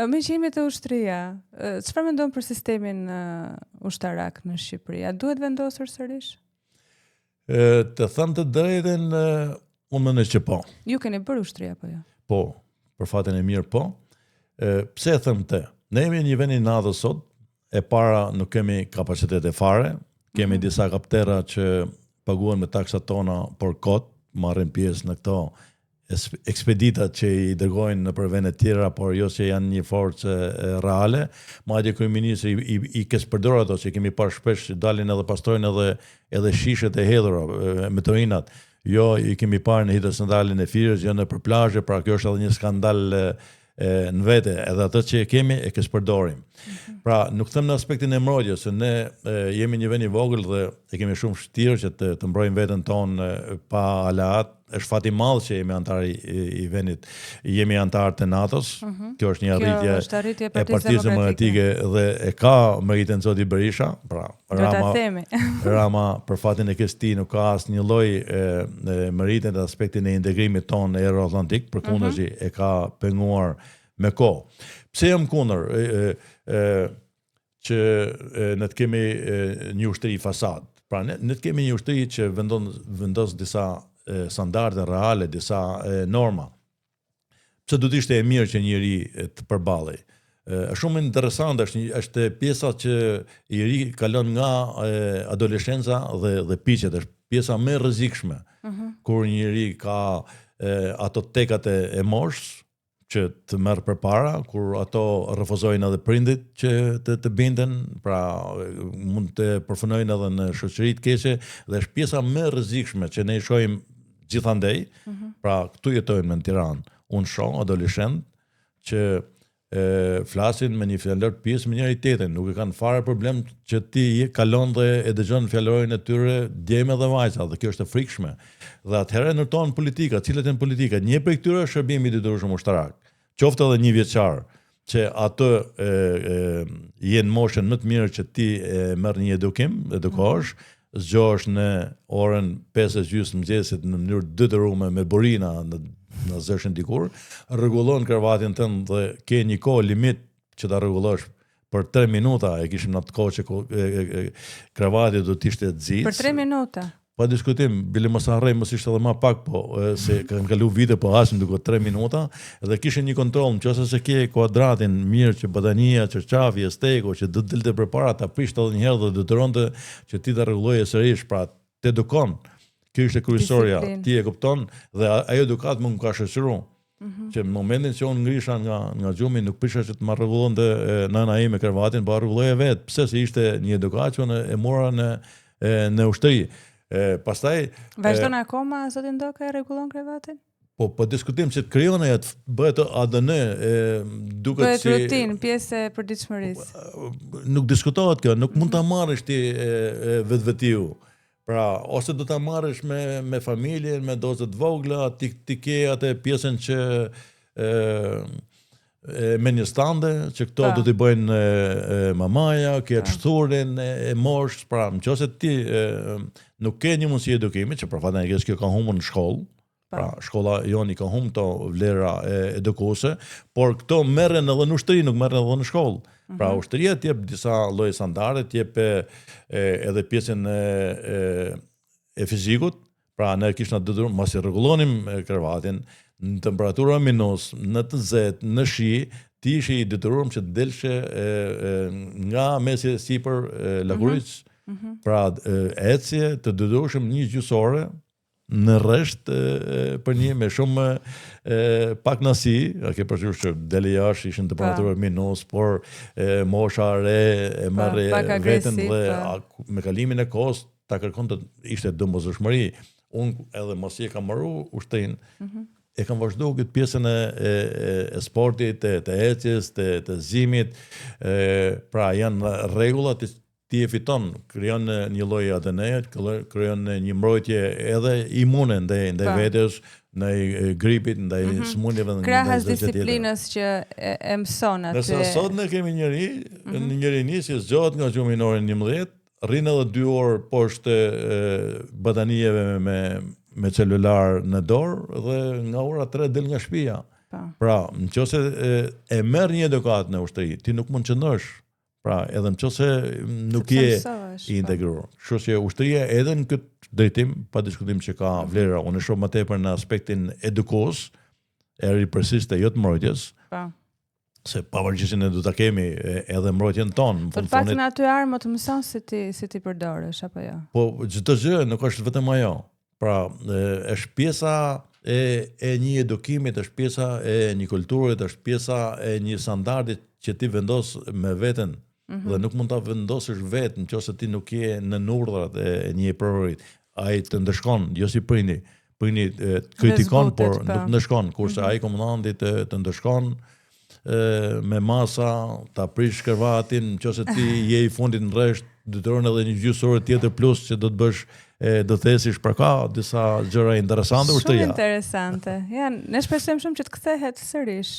Me që jemi të ushtria, çfarë mendon për sistemin ushtarak në Shqipëri? A duhet vendosur sërish? Të thënë të drejtën, unë mendoj që po. Ju keni bërë ushtria apo jo? Po, për fatin e mirë po. Pse e them të? Ne jemi një vend i natës sot, e para nuk kemi kapacitete fare, kemi disa kaptera që paguhen me taksat tona për kot, marrin pjesë në këto ekspeditat që i dërgojnë në për vende tjera, por jo që janë një forcë reale. Madje kryeministri i përdor ato që kemi parë shpesh që dalin edhe pastrojnë edhe shishet e hedhura, meteorinat. Jo, i kemi parë në hidrocentralin e Firës, jo në për plazhe, pra kjo është edhe një skandal në vete, edhe atë që kemi e përdorim. Pra, nuk them në aspektin e mbrojtjes, se ne jemi një vend i vogël dhe e kemi shumë vështirë që të mbrojmë veten tonë pa aleat. Është fat i madh që jemi antar i vendit, jemi antar të NATO-s. Kjo është një arritje e Partisë Demokratike dhe e ka meritën zoti Berisha. Pra, Rama për fatin e kësaj nuk ka asnjë lloj merite në aspektin e integrimit tonë euroatlantik, përkundazi e ka penguar me kohë. Pse jam kundër që ne të kemi një ushtri fasad? Pra ne të kemi një ushtri që vendos disa standarde reale, disa norma. Pse do të ishte e mirë që njëri të përballej? Shumë interesant është pjesa që i ri kalon nga adoleshenca dhe piqet, është pjesa më e rrezikshme. Kur njëri ka ato tekat e moshës që të merr përpara, kur ato refuzojnë edhe prindit që të binden, pra mund të përfunojnë edhe në shoqëri të keqe, dhe është pjesa më e rrezikshme që ne i shohim gjithandej. Pra këtu jetojmë në Tiranë, unë shoh adoleshent që flasin me një fjalor të pjesë me njëri tjetrin, nuk e kanë fare problem që ti kalon dhe e dëgjon fjalorin e tyre djemë dhe vajza, dhe kjo është e frikshme. Dhe atëherë ndërtohen politika, cilat janë politika? Një prej këtyre është shërbimi i detyrueshëm ushtarak. Qoftë edhe 1 vjeçar, që atë jenë moshën më të mirë që ti merr një edukohesh, zgjohesh në orën 5:30 mëngjesit në mënyrë detyrueshme me burina në zëshën dikur, rregullon kravatin tënd dhe ke një kohë limit që ta rregullosh për 3 minuta, e kishim në atë kohë që kravati do të ishte zgjidhur. Për 3 minuta. Pa diskutim, bile mos harrej, mos ishte edhe më pak, po se kanë kalu vite, po asim duke 3 minuta, dhe kishin një kontroll, nëse se ke kuadratin mirë që badania, çarçafi, steko, që do të dilte përpara ta prish edhe një herë dhe detyronte që ti ta rregulloje sërish, pra të edukon. Kjo ishte kryesorja, ti e kupton, dhe ajo edukat më ka shoqëruar. Që në momentin që unë ngrisha nga gjumi, nuk prisha që të më rregullonte nëna ime kravatin, po rregulloje vetë. Pse se ishte një edukat që e mora në ushtri. Pastaj vazhdon akoma zoti Ndoka e rregullon kravatin? Po diskutim që të krijon ajo të bëhet ADN, duket si rutinë, pjesë e përditshmërisë. Nuk diskutohet kjo, nuk mund ta marrësh ti vetvetiu. Pra, ose do ta marrësh me familjen, me doza të vogla, ti ke atë pjesën që me një stande, që këto do t'i bëjnë mamaja, ke atë shthurin e moshës, pra nëse ti nuk ke një mundësi edukimi, që për fatin e keq kjo ka humbur në shkollë, pra shkolla joni ka humbur këto vlera edukuese, por këto merren edhe në ushtri, nuk merren edhe në shkollë. Pra ushtria t'jep disa lloje standarde, t'jep edhe pjesën e fizikut, pra ne kishna detyruar mos i rregullonim kravatin në temperatura minus, në të zetë, në shi, ti ishe i detyruar që të delshë nga mesi sipër lagurisë. Pra ecje të detyrueshëm 1 gjysore në rresht për një me shumë pak nasi, ke përshtypur që deli jashtë ishin temperatura minus, por mosha re e merr veten dhe me kalimin e kohës ta kërkon të ishte dëmbozshmëri. Unë edhe mos i kam marrë ushtrin, e kam vazhduar këtë pjesën e sportit, të ecjes, të zimit, pra janë rregullat ti e fiton, krijon një lloj ADN-et, krijon një mbrojtje edhe imune ndaj vetes, ndaj gripit, ndaj sëmundjeve, krahas disiplinës që e mëson aty. Nëse sot ne kemi njëri që zgjohet nga gjumi në orën 11, rrin edhe 2 orë poshtë batanijeve me celular në dorë dhe nga ora 3 del nga shtëpia. Po. Pra, nëse e merr një edukat në ushtri, ti nuk mund të qëndrosh. Pra, edhe nëse nuk je i integruar. Kështu që ushtria edhe në këtë drejtim, pa diskutim që ka vlera, unë shoh më tepër në aspektin edukues, e ripërsisë të jo të mbrojtjes. Po. Se pavarësisht ne do ta kemi edhe mbrojtjen tonë. Po të paktën aty armë të mëson si ti përdorësh apo jo. Po çdo gjë nuk është vetëm ajo. Pra, është pjesa e një edukimit, është pjesa e një kulture, është pjesa e një standardi që ti vendos me veten. Dhe nuk mund ta vendosësh vetë nëse ti nuk je në urdhrat e një prokurorit. Ai të ndeshkon, jo si prindi. Prindi kritikon, por nuk ndeshkon, kurse ai komandanti të ndeshkon me masa, ta prish shkërvatin, nëse ti je i fundit në rresht, detyron edhe një gjysore tjetër plus që do të bësh do thesish për ka disa gjëra interesante ushtria. Shumë interesante. Ja, ne shpresojmë shumë që të kthehet sërish